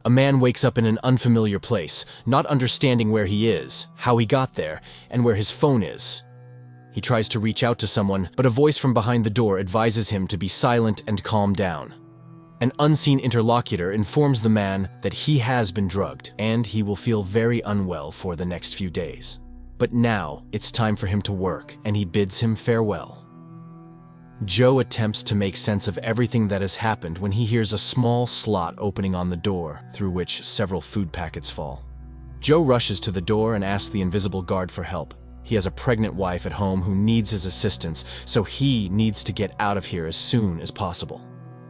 A man wakes up in an unfamiliar place, not understanding where he is, how he got there, and where his phone is. He tries to reach out to someone, but a voice from behind the door advises him to be silent and calm down. An unseen interlocutor informs the man that he has been drugged, and he will feel very unwell for the next few days. But now, it's time for him to work, and he bids him farewell. Joe attempts to make sense of everything that has happened when he hears a small slot opening on the door, through which several food packets fall. Joe rushes to the door and asks the invisible guard for help. He has a pregnant wife at home who needs his assistance, so he needs to get out of here as soon as possible.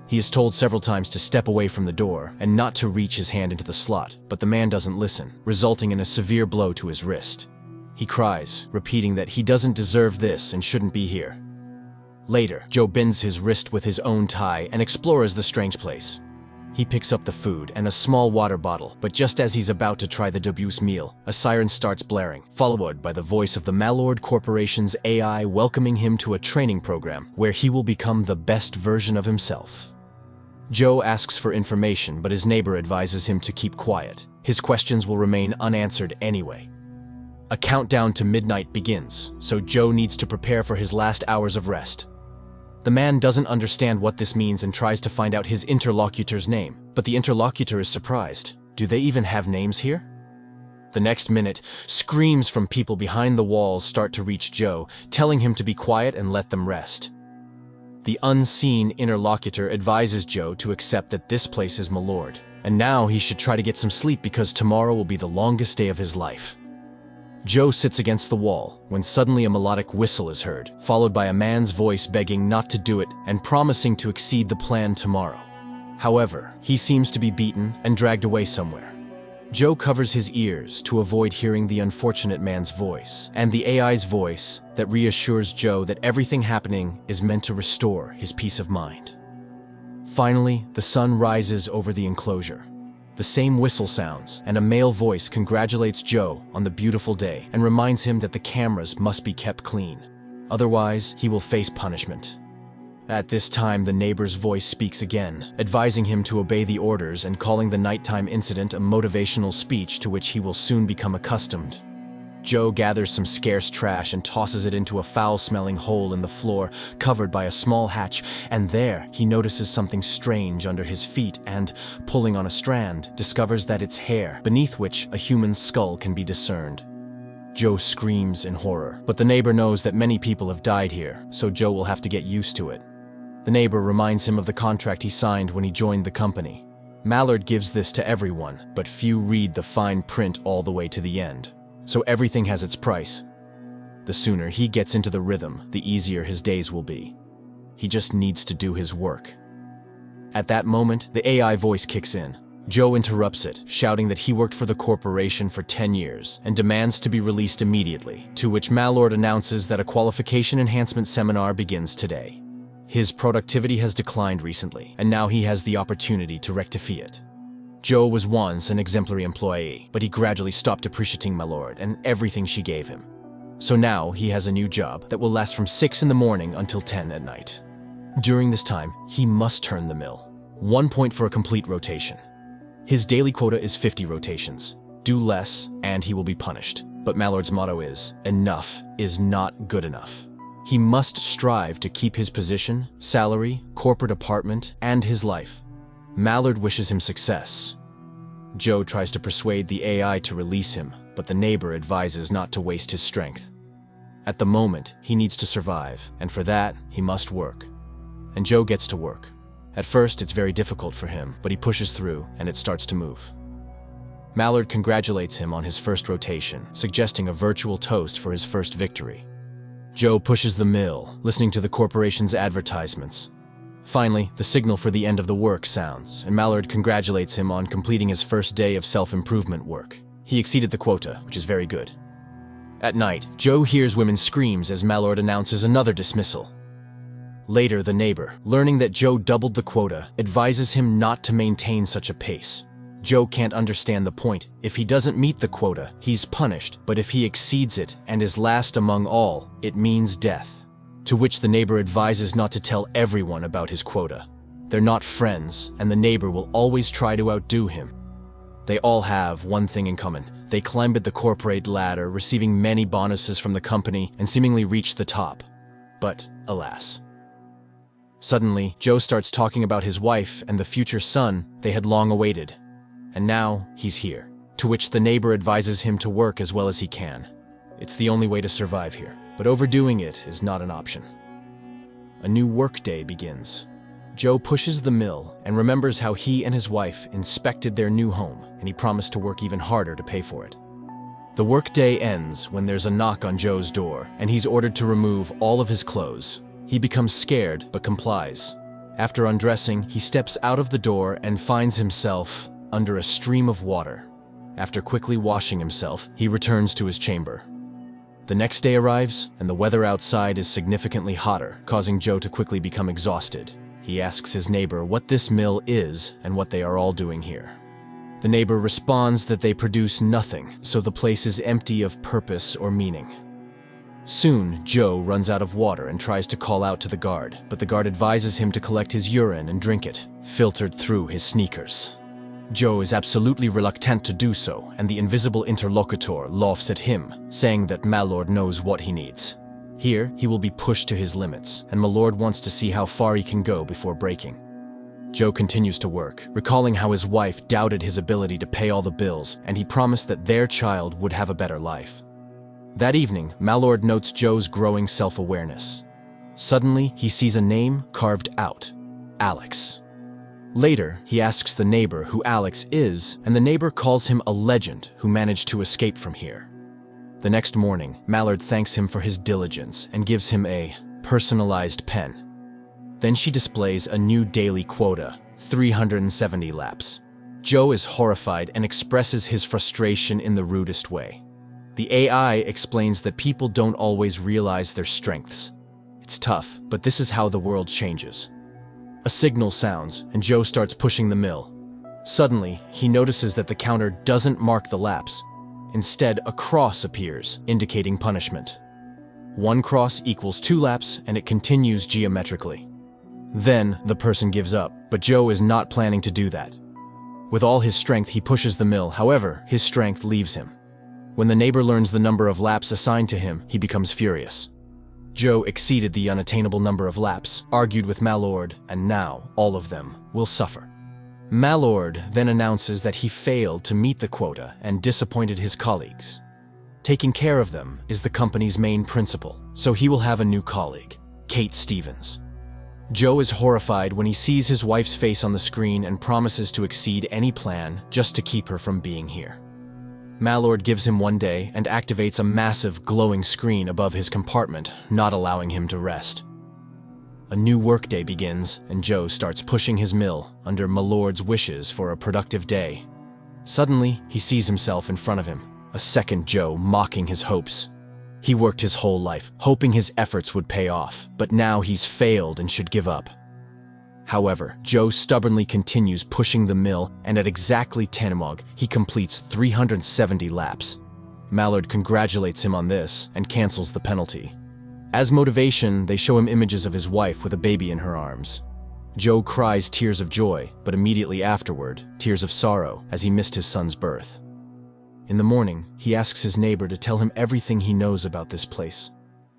He is told several times to step away from the door and not to reach his hand into the slot, but the man doesn't listen, resulting in a severe blow to his wrist. He cries, repeating that he doesn't deserve this and shouldn't be here. Later, Joe bends his wrist with his own tie and explores the strange place. He picks up the food and a small water bottle, but just as he's about to try the dubious meal, a siren starts blaring, followed by the voice of the Malord Corporation's AI welcoming him to a training program where he will become the best version of himself. Joe asks for information, but his neighbor advises him to keep quiet. His questions will remain unanswered anyway. A countdown to midnight begins, so Joe needs to prepare for his last hours of rest. The man doesn't understand what this means and tries to find out his interlocutor's name, but the interlocutor is surprised. Do they even have names here? The next minute, screams from people behind the walls start to reach Joe, telling him to be quiet and let them rest. The unseen interlocutor advises Joe to accept that this place is Malord, and now he should try to get some sleep because tomorrow will be the longest day of his life. Joe sits against the wall when suddenly a melodic whistle is heard, followed by a man's voice begging not to do it and promising to exceed the plan tomorrow. However, he seems to be beaten and dragged away somewhere. Joe covers his ears to avoid hearing the unfortunate man's voice, and the AI's voice that reassures Joe that everything happening is meant to restore his peace of mind. Finally, the sun rises over the enclosure. The same whistle sounds, and a male voice congratulates Joe on the beautiful day and reminds him that the cameras must be kept clean. Otherwise, he will face punishment. At this time, the neighbor's voice speaks again, advising him to obey the orders and calling the nighttime incident a motivational speech to which he will soon become accustomed. Joe gathers some scarce trash and tosses it into a foul-smelling hole in the floor covered by a small hatch, and there he notices something strange under his feet and, pulling on a strand, discovers that it's hair, beneath which a human skull can be discerned. Joe screams in horror, but the neighbor knows that many people have died here, so Joe will have to get used to it. The neighbor reminds him of the contract he signed when he joined the company. Malord gives this to everyone, but few read the fine print all the way to the end. So everything has its price. The sooner he gets into the rhythm, the easier his days will be. He just needs to do his work. At that moment, the AI voice kicks in. Joe interrupts it, shouting that he worked for the corporation for 10 years and demands to be released immediately, to which Malord announces that a qualification enhancement seminar begins today. His productivity has declined recently, and now he has the opportunity to rectify it. Joe was once an exemplary employee, but he gradually stopped appreciating Malord and everything she gave him. So now he has a new job that will last from 6 in the morning until 10 at night. During this time, he must turn the mill. 1 point for a complete rotation. His daily quota is 50 rotations. Do less, and he will be punished. But Malord's motto is, enough is not good enough. He must strive to keep his position, salary, corporate apartment, and his life. Malord wishes him success. Joe tries to persuade the AI to release him, but the neighbor advises not to waste his strength. At the moment, he needs to survive, and for that, he must work. And Joe gets to work. At first, it's very difficult for him, but he pushes through, and it starts to move. Malord congratulates him on his first rotation, suggesting a virtual toast for his first victory. Joe pushes the mill, listening to the corporation's advertisements. Finally, the signal for the end of the work sounds, and Malord congratulates him on completing his first day of self-improvement work. He exceeded the quota, which is very good. At night, Joe hears women's screams as Malord announces another dismissal. Later, the neighbor, learning that Joe doubled the quota, advises him not to maintain such a pace. Joe can't understand the point. If he doesn't meet the quota, he's punished, but if he exceeds it and is last among all, it means death. To which the neighbor advises not to tell everyone about his quota. They're not friends, and the neighbor will always try to outdo him. They all have one thing in common. They climbed the corporate ladder, receiving many bonuses from the company, and seemingly reached the top. But, alas. Suddenly, Joe starts talking about his wife and the future son they had long awaited. And now, he's here. To which the neighbor advises him to work as well as he can. It's the only way to survive here, but overdoing it is not an option. A new workday begins. Joe pushes the mill and remembers how he and his wife inspected their new home, and he promised to work even harder to pay for it. The workday ends when there's a knock on Joe's door, and he's ordered to remove all of his clothes. He becomes scared, but complies. After undressing, he steps out of the door and finds himself under a stream of water. After quickly washing himself, he returns to his chamber. The next day arrives, and the weather outside is significantly hotter, causing Joe to quickly become exhausted. He asks his neighbor what this mill is and what they are all doing here. The neighbor responds that they produce nothing, so the place is empty of purpose or meaning. Soon, Joe runs out of water and tries to call out to the guard, but the guard advises him to collect his urine and drink it, filtered through his sneakers. Joe is absolutely reluctant to do so, and the invisible interlocutor laughs at him, saying that Malord knows what he needs. Here, he will be pushed to his limits, and Malord wants to see how far he can go before breaking. Joe continues to work, recalling how his wife doubted his ability to pay all the bills, and he promised that their child would have a better life. That evening, Malord notes Joe's growing self-awareness. Suddenly, he sees a name carved out: Alex. Later, he asks the neighbor who Alex is, and the neighbor calls him a legend who managed to escape from here. The next morning, Malord thanks him for his diligence and gives him a personalized pen. Then she displays a new daily quota, 370 laps. Joe is horrified and expresses his frustration in the rudest way. The AI explains that people don't always realize their strengths. It's tough, but this is how the world changes. A signal sounds, and Joe starts pushing the mill. Suddenly, he notices that the counter doesn't mark the laps. Instead, a cross appears, indicating punishment. 1 cross equals 2 laps, and it continues geometrically. Then, the person gives up, but Joe is not planning to do that. With all his strength, he pushes the mill. However, his strength leaves him. When the neighbor learns the number of laps assigned to him, he becomes furious. Joe exceeded the unattainable number of laps, argued with Malord, and now all of them will suffer. Malord then announces that he failed to meet the quota and disappointed his colleagues. Taking care of them is the company's main principle, so he will have a new colleague, Kate Stevens. Joe is horrified when he sees his wife's face on the screen and promises to exceed any plan just to keep her from being here. Malord gives him 1 day and activates a massive glowing screen above his compartment, not allowing him to rest. A new workday begins, and Joe starts pushing his mill under Malord's wishes for a productive day. Suddenly, he sees himself in front of him, a second Joe mocking his hopes. He worked his whole life, hoping his efforts would pay off, but now he's failed and should give up. However, Joe stubbornly continues pushing the mill, and at exactly 10 he completes 370 laps. Malord congratulates him on this and cancels the penalty. As motivation, they show him images of his wife with a baby in her arms. Joe cries tears of joy, but immediately afterward, tears of sorrow as he missed his son's birth. In the morning, he asks his neighbor to tell him everything he knows about this place.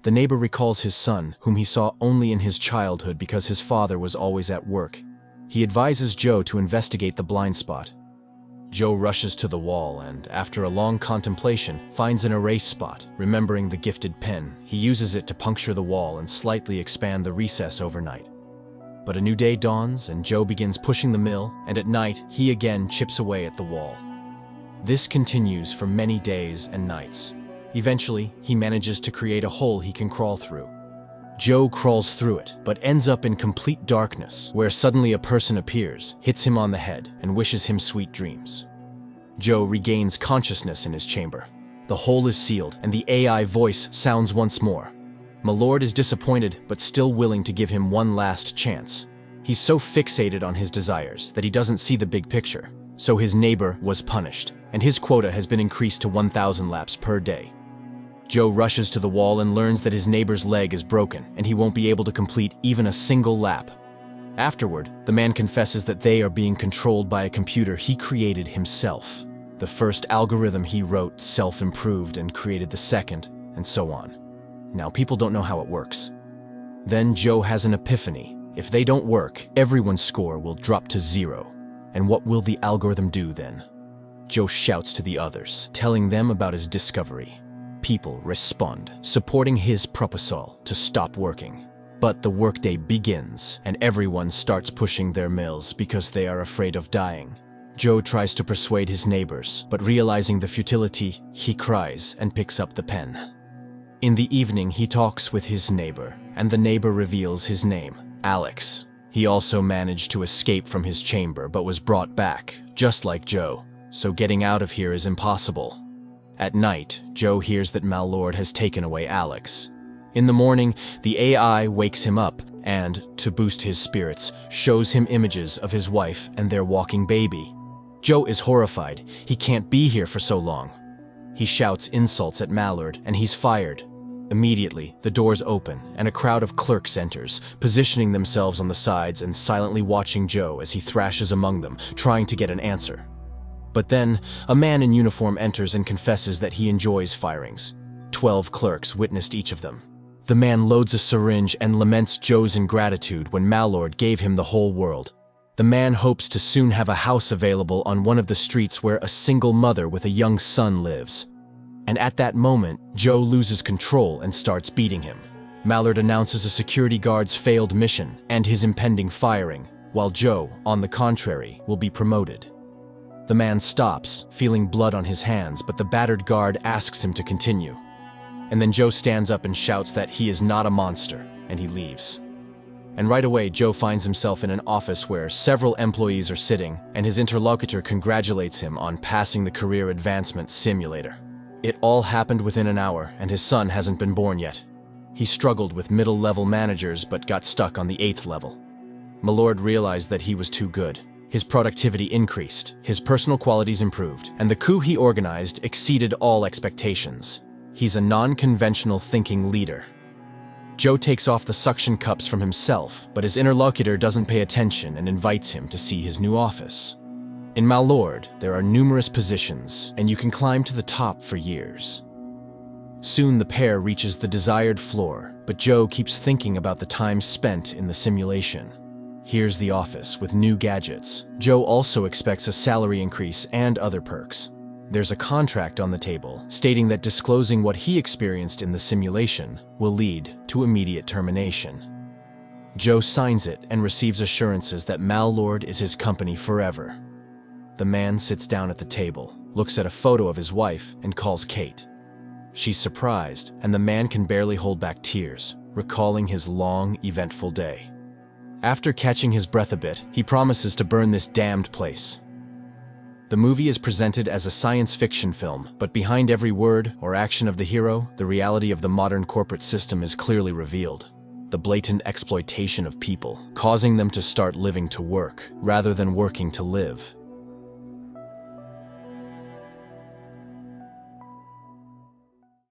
The neighbor recalls his son, whom he saw only in his childhood because his father was always at work. He advises Joe to investigate the blind spot. Joe rushes to the wall and, after a long contemplation, finds an erase spot. Remembering the gifted pen, he uses it to puncture the wall and slightly expand the recess overnight. But a new day dawns and Joe begins pushing the mill, and at night, he again chips away at the wall. This continues for many days and nights. Eventually, he manages to create a hole he can crawl through. Joe crawls through it, but ends up in complete darkness, where suddenly a person appears, hits him on the head, and wishes him sweet dreams. Joe regains consciousness in his chamber. The hole is sealed, and the AI voice sounds once more. Malord is disappointed, but still willing to give him one last chance. He's so fixated on his desires that he doesn't see the big picture. So his neighbor was punished, and his quota has been increased to 1,000 laps per day. Joe rushes to the wall and learns that his neighbor's leg is broken, and he won't be able to complete even a single lap. Afterward, the man confesses that they are being controlled by a computer he created himself. The first algorithm he wrote self-improved and created the second, and so on. Now, people don't know how it works. Then Joe has an epiphany. If they don't work, everyone's score will drop to 0. And what will the algorithm do then? Joe shouts to the others, telling them about his discovery. People respond, supporting his proposal to stop working. But the workday begins, and everyone starts pushing their mills because they are afraid of dying. Joe tries to persuade his neighbors, but realizing the futility, he cries and picks up the pen. In the evening, he talks with his neighbor, and the neighbor reveals his name, Alex. He also managed to escape from his chamber, but was brought back, just like Joe, so getting out of here is impossible. At night, Joe hears that Mal-Lord has taken away Alex. In the morning, the AI wakes him up and, to boost his spirits, shows him images of his wife and their walking baby. Joe is horrified. He can't be here for so long. He shouts insults at Mal-Lord, and he's fired. Immediately, the doors open, and a crowd of clerks enters, positioning themselves on the sides and silently watching Joe as he thrashes among them, trying to get an answer. But then, a man in uniform enters and confesses that he enjoys firings. 12 clerks witnessed each of them. The man loads a syringe and laments Joe's ingratitude when Mal-Lord gave him the whole world. The man hopes to soon have a house available on one of the streets where a single mother with a young son lives. And at that moment, Joe loses control and starts beating him. Mal-Lord announces a security guard's failed mission and his impending firing, while Joe, on the contrary, will be promoted. The man stops, feeling blood on his hands, but the battered guard asks him to continue. And then Joe stands up and shouts that he is not a monster, and he leaves. And right away, Joe finds himself in an office where several employees are sitting, and his interlocutor congratulates him on passing the career advancement simulator. It all happened within an hour, and his son hasn't been born yet. He struggled with middle-level managers but got stuck on the 8th level. Mal-Lord realized that he was too good. His productivity increased, his personal qualities improved, and the coup he organized exceeded all expectations. He's a non-conventional thinking leader. Joe takes off the suction cups from himself, but his interlocutor doesn't pay attention and invites him to see his new office. In Mal-Lord, there are numerous positions, and you can climb to the top for years. Soon the pair reaches the desired floor, but Joe keeps thinking about the time spent in the simulation. Here's the office with new gadgets. Joe also expects a salary increase and other perks. There's a contract on the table stating that disclosing what he experienced in the simulation will lead to immediate termination. Joe signs it and receives assurances that Mal-Lord is his company forever. The man sits down at the table, looks at a photo of his wife, and calls Kate. She's surprised, and the man can barely hold back tears, recalling his long, eventful day. After catching his breath a bit, he promises to burn this damned place. The movie is presented as a science fiction film, but behind every word or action of the hero, the reality of the modern corporate system is clearly revealed. The blatant exploitation of people, causing them to start living to work, rather than working to live.